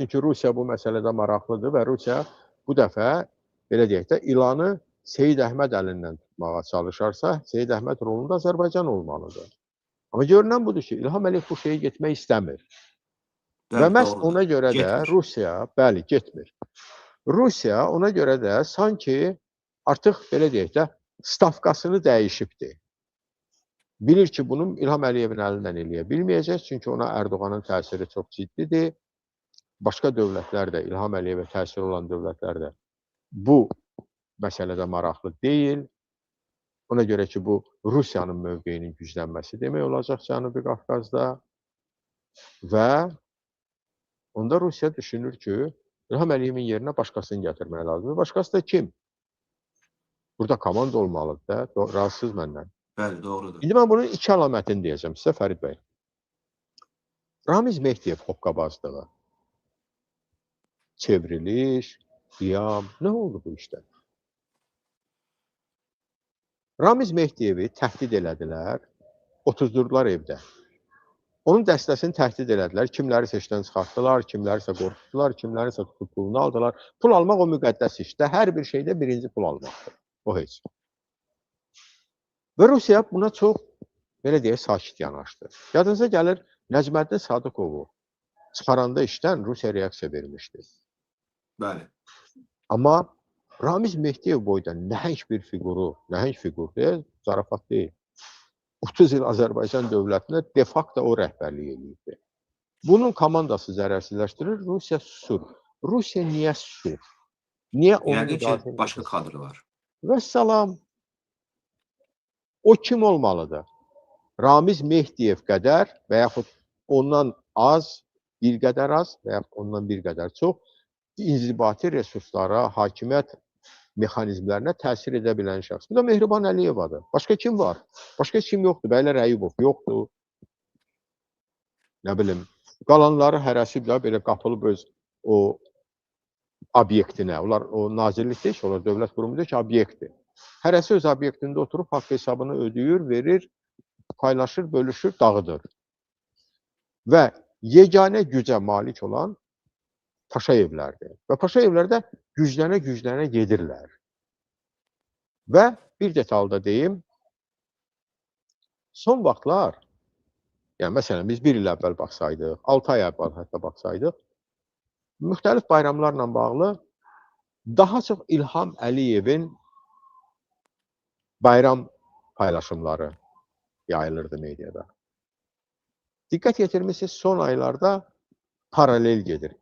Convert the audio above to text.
Çünki Rusiya bu məsələdə maraqlıdır və Rusiya bu dəfə, belə deyək də, İlanı Seyid Əhməd əlindən tutmağa çalışarsa, Seyid Əhməd rolunda Azərbaycan olmalıdır. Amma görünən budur ki, İlham Əliyev bu şeyi getmək istəmir. Və məhz ona görə də Rusiya, bəli, getmir. Rusiya ona görə də sanki artıq, belə deyək də, stavkasını dəyişibdir. Bilir ki, bunu İlham Əliyevin əlindən eləyə bilməyəcək, çünki ona Ərdoğanın təsiri çox ciddidir. Başqa dövlətlər də, İlham Əliyevə təsiri olan dövlətlər də bu məsələdə maraqlı deyil. Ona görə ki, bu Rusiyanın mövqeyinin güclənməsi demək olacaq Cənubi Qafqazda və onda Rusiya düşünür ki, İlham Əliyevin yerinə başqasını gətirmək lazımdır. Başqası da kim? Burada komanda olmalıdır da, razısınız məndən. Bəli, doğrudur. İndi mən bunun iki əlamətini deyəcəm sizə, Fərid bəy. Ramiz Mehdiyev hoqqabazlığı, çevriliş, qiyam, nə oldu bu işdə? Ramiz Mehdiyevi təhdid elədilər, oturdurdular evdə. Onun dəstəsini təhdid elədilər, kimləri seçdən çıxartdılar, kimlərisə qorxutdular, kimlərisə tutub pulunu aldılar. Pul almaq o müqəddəs işdə, hər bir şeydə birinci pul almaqdır, o heç. Və Rusiya buna çox, belə deyək, sakit yanaşdı. Yadınıza gəlir, Nəcməddin Sadıqovu çıxaranda işdən Rusiya reaksiya vermişdi. Bəli. Amma Ramiz Mehdiyev boyda nəhəng bir figuru, nəhəng figur deyil, zarafat deyil. 30 il Azərbaycan dövlətinə de facto o rəhbərlik edirdi. Bunun komandası zərərsizləşdirir, Rusiya susur. Rusiya niyə susur? Niyə onu yəni ki, başqa kadr var. Vəssalam. O kim olmalıdır? Ramiz Mehdiyev qədər və yaxud ondan az, bir qədər az və yaxud ondan bir qədər çox inzibati resurslara, hakimiyyət mexanizmlərinə təsir edə bilən şəxs. Bu da Mehriban Əliyevadır. Başqa kim var? Başqa kim yoxdur? Bəylər Əyyubov yoxdur. Nə bilim, qalanları hərəsiblər, belə qapılıb öz o obyektinə. Onlar o nazirlikdə ki, onlar dövlət qurumudur ki, obyektdir. Hərəsi öz obyektində oturub haqq hesabını ödəyir, verir, paylaşır, bölüşür, dağıdır. Və yeganə gücə malik olan Paşayevlərdir. Və Paşayevlər də güclənə gedirlər. Və bir detalda deyim, son vaxtlar, yəni məsələn biz bir il əvvəl baxsaydıq, 6 ay əvvəl hətta baxsaydıq, müxtəlif bayramlarla bağlı daha çox İlham Əliyevin bayram paylaşımları yayılırdı mediada. Diqqət yetirmişsiniz, son aylarda paralel gedir.